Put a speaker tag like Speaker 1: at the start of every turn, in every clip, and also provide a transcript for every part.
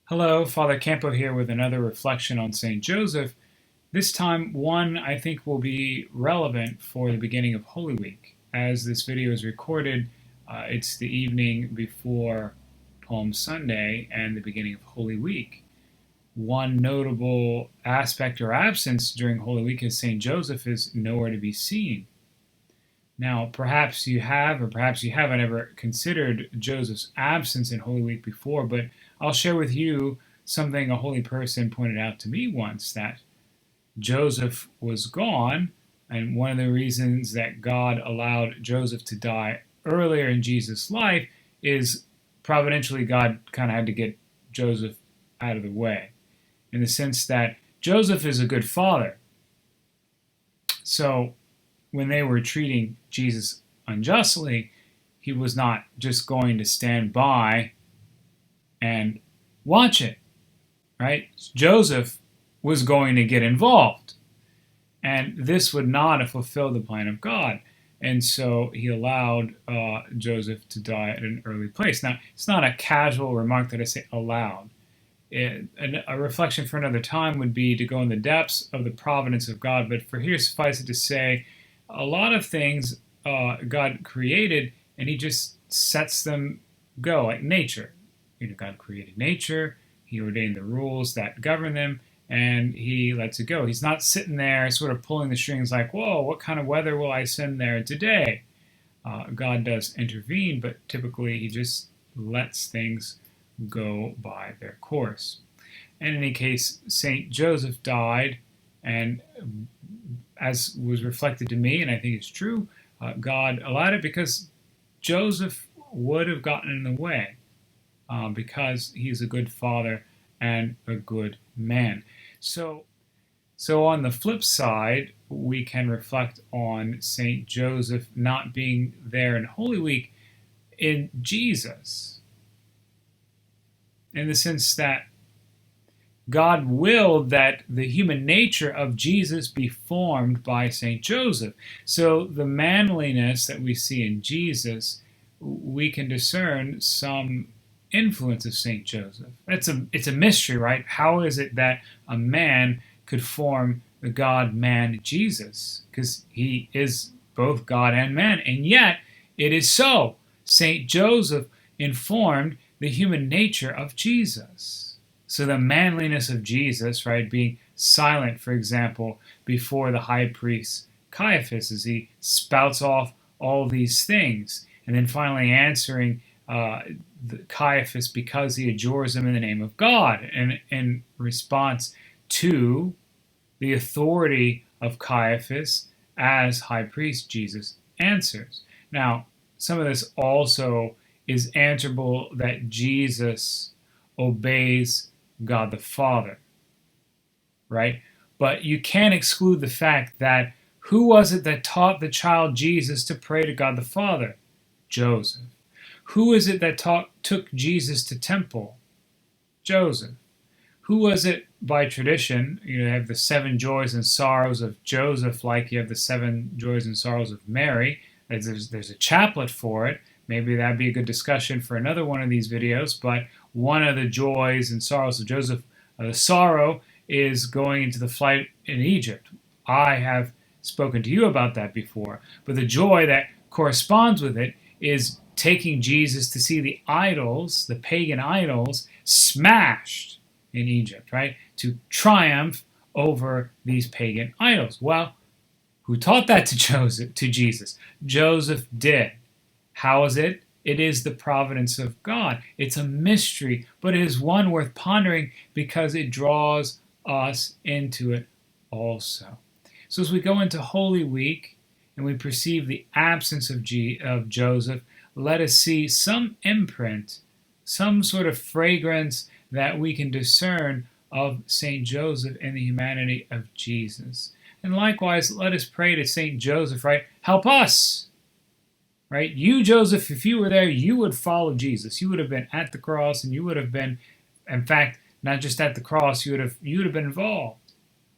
Speaker 1: Hello, Father Campo here with another reflection on St. Joseph. This time, one I think will be relevant for the beginning of Holy Week. As this video is recorded, it's the evening before Palm Sunday and the beginning of Holy Week. One notable aspect or absence during Holy Week is St. Joseph is nowhere to be seen. Now, perhaps you have, or perhaps you haven't ever considered Joseph's absence in Holy Week before, but I'll share with you something a holy person pointed out to me once, that Joseph was gone, and one of the reasons that God allowed Joseph to die earlier in Jesus' life is providentially God kind of had to get Joseph out of the way, in the sense that Joseph is a good father. So when they were treating Jesus unjustly, he was not just going to stand by and watch it, right? Joseph was going to get involved, and this would not have fulfilled the plan of God. And so he allowed Joseph to die at an early place. Now, it's not a casual remark that I say allowed. A reflection for another time would be to go in the depths of the providence of God, but for here suffice it to say, a lot of things God created, and he just sets them go, like nature. God created nature, he ordained the rules that govern them, and he lets it go. He's not sitting there sort of pulling the strings like, whoa, what kind of weather will I send there today? God does intervene, but typically he just lets things go by their course. And in any case, St. Joseph died, and as was reflected to me, and I think it's true, God allowed it because Joseph would have gotten in the way, because he's a good father and a good man. So on the flip side, we can reflect on St. Joseph not being there in Holy Week in Jesus, in the sense that God willed that the human nature of Jesus be formed by St. Joseph. So the manliness that we see in Jesus, we can discern some influence of St. Joseph. It's a mystery, right? How is it that a man could form the God-man Jesus? Because he is both God and man, and yet it is so. St. Joseph informed the human nature of Jesus. So the manliness of Jesus, right, being silent, for example, before the high priest Caiaphas as he spouts off all these things, and then finally answering Caiaphas because he adjures him in the name of God, and in response to the authority of Caiaphas as high priest, Jesus answers. Now, some of this also is answerable that Jesus obeys God the Father, right? But you can't exclude the fact that who was it that taught the child Jesus to pray to God the Father? Joseph. Who is it that took Jesus to temple? Joseph. Who was it by tradition? You have the 7 joys and sorrows of Joseph, like you have the 7 joys and sorrows of Mary. There's a chaplet for it. Maybe that'd be a good discussion for another one of these videos, but one of the joys and sorrows of Joseph, the sorrow is going into the flight in Egypt. I have spoken to you about that before, but the joy that corresponds with it is taking Jesus to see the idols, the pagan idols, smashed in Egypt, right? To triumph over these pagan idols. Well, who taught that to Jesus? Joseph did. How is it? It is the providence of God. It's a mystery, but it is one worth pondering because it draws us into it also. So as we go into Holy Week and we perceive the absence of Joseph, let us see some imprint, some sort of fragrance that we can discern of St. Joseph and the humanity of Jesus. And likewise, let us pray to St. Joseph, right? Help us! Right? You, Joseph, if you were there, you would follow Jesus. You would have been at the cross, and you would have been, in fact, not just at the cross, you would have been involved.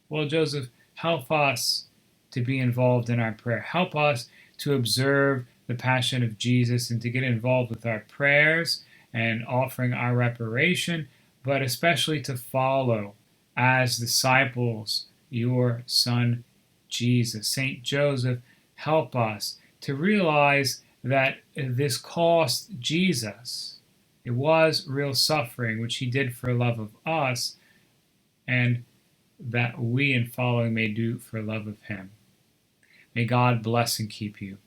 Speaker 1: Well, Joseph, help us to be involved in our prayer. Help us to observe the passion of Jesus and to get involved with our prayers and offering our reparation but especially to follow as disciples your Son Jesus. Saint Joseph, help us to realize that this cost Jesus. It was real suffering, which he did for love of us, and that we in following may do for love of him. May God bless and keep you.